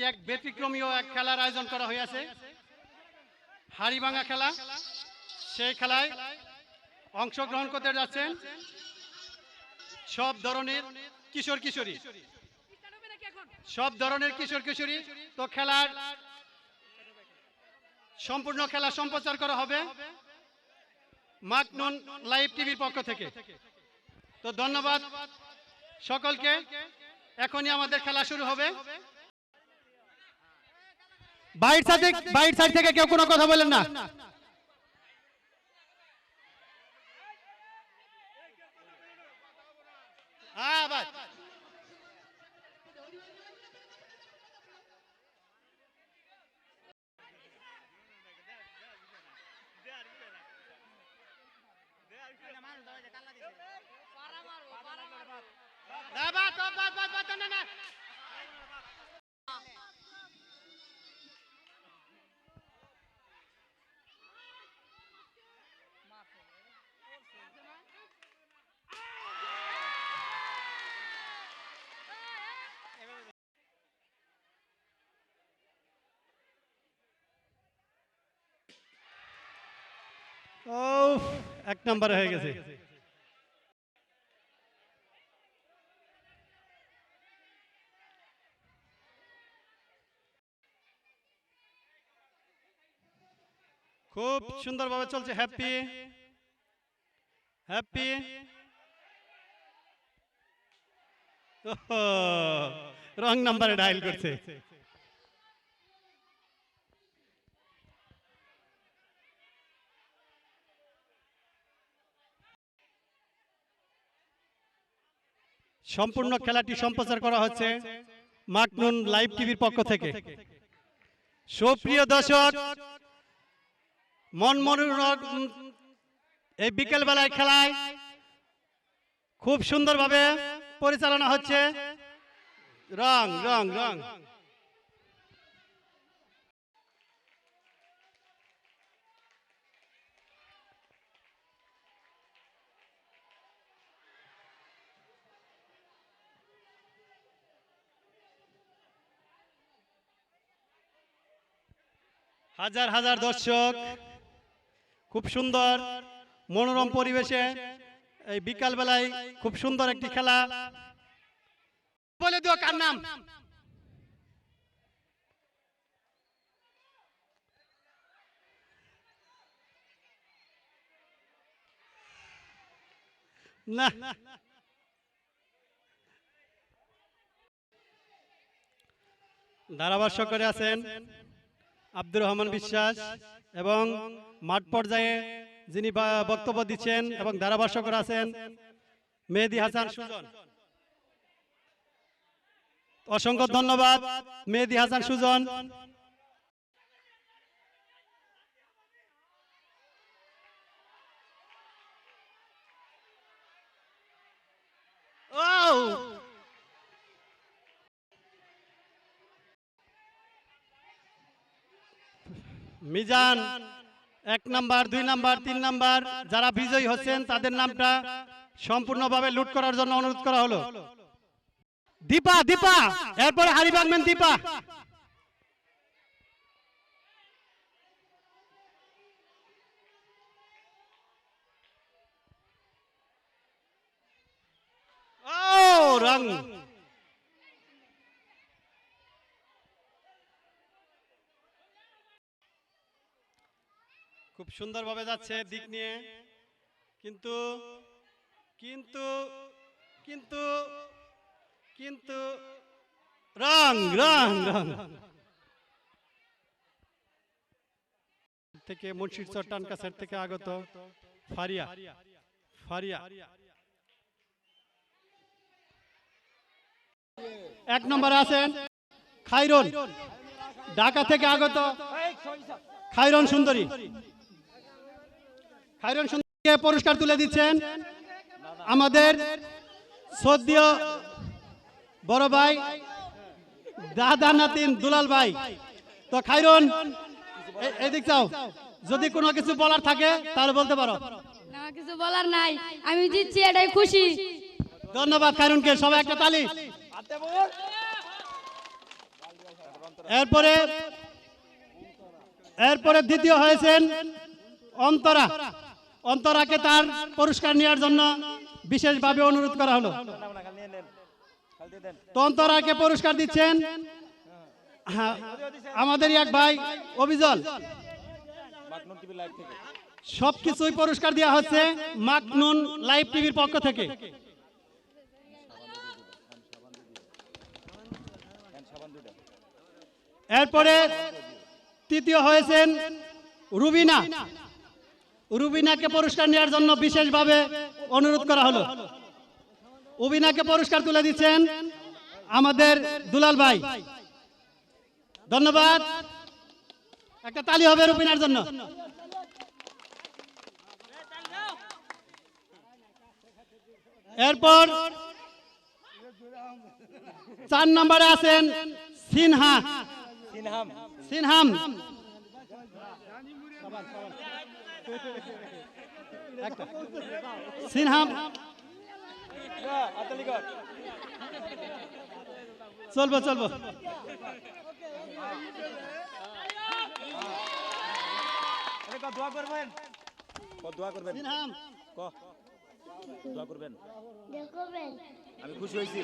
এক ব্যতিক্রমীয় এক খেলার আয়োজন করা হয়েছে, হাড়িভাঙা খেলা। সেই খেলায় অংশগ্রহণ করতে যাচ্ছেন সব ধরনের কিশোর কিশোরী, সব ধরনের কিশোর কিশোরী। তো খেলার সম্পূর্ণ খেলা সম্প্রচার করা হবে মাকনুন লাইভ টিভির পক্ষ থেকে। তো ধন্যবাদ সকলকে। এখনই আমাদের খেলা শুরু হবে। বাইর সাইড থেকে কেউ কোনো কথা বলেন না। ও, এক নম্বরে হয়ে গেছে। খুব সুন্দরভাবে চলছে। হ্যাপি হ্যাপি রং নাম্বারে ডায়াল করছে। সম্পূর্ণ খেলাটি সম্প্রচার করা হচ্ছে মাকনুন লাইভ টিভির পক্ষ থেকে। সুপ্রিয় দর্শক, মনোরম এই বিকেল বেলায় খেলায় খুব সুন্দরভাবে পরিচালনা হচ্ছে। রং রং রং হাজার হাজার দর্শক খুব সুন্দর মনোরম পরিবেশে এই বিকাল বেলায় খুব সুন্দর একটি খেলা। বলে দিও কার নাম? না, ধারাভাষ্য করে আছেন আব্দুর রহমান বিশ্বাস এবং মাঠ পর্যায়ে যিনি বক্তব্য দিচ্ছেন এবং ধারাভাষ্য করে আছেন মেহেদী হাসান সুজন। অসংখ্য ধন্যবাদ Mehedi Hasan Sujon. Mizan 1 number, 2 number, 3 number যারা বিজয়ী হচ্ছেন তাদের নামটা সম্পূর্ণভাবে লুট করার জন্য অনুরোধ করা হলো। দীপা দীপা এরপরে হাড়ি ভাঙবেন দীপা। ও রং খুব সুন্দরভাবে যাচ্ছে দিক নিয়ে, কিন্তু কিন্তু কিন্তু কিন্তু রং রং রং থেকে মুন্সির চট্টান কাছের থেকে আগত ফারিয়া ফারিয়া 1 নম্বরে আছেন খায়রুন, ঢাকা থেকে আগত খায়রুন সুন্দরী। খায়রুন সুন্দরীকে পুরস্কার তুলে দিচ্ছেন আমাদের শ্রদ্ধেয় বড় ভাই দাদা নাতিন দুলাল ভাই। তো খায়রুন এদিক চাও, যদি কোনো কিছু বলার থাকে তাহলে বলতে পারো। না, কিছু বলার নাই, আমি জিতছি এটাই খুশি। ধন্যবাদ খায়রুনকে, সবাই একটা তালি। এরপরে এরপরে দ্বিতীয় হয়েছেন অন্তরা। অন্তরাকে তার পুরস্কার নেওয়ার জন্য বিশেষভাবে অনুরোধ করা হলো। তো অন্তরাকে পুরস্কার দিচ্ছেন আমাদের এক ভাই অভিজল। সবকিছুই পুরস্কার দেওয়া হচ্ছে মাকনুন লাইভ টিভির পক্ষ থেকে। এরপরে তৃতীয় হয়েছেন রুবিনা। রুবিনাকে পুরস্কার নেওয়ার জন্য বিশেষভাবে অনুরোধ করা হলো। রুবিনাকে পুরস্কার তুলে দিচ্ছেন আমাদের দুলাল ভাই। ধন্যবাদ, একটা তালি হবে রুবিনার জন্য। এরপর 4 নম্বরে আছেন সিনহা। সিনহাম সিনহাম চলবো চলবো। দোয়া করবেন, দোয়া করবেন, সিনহাম দোয়া করবেন। আমি খুশি হয়েছি।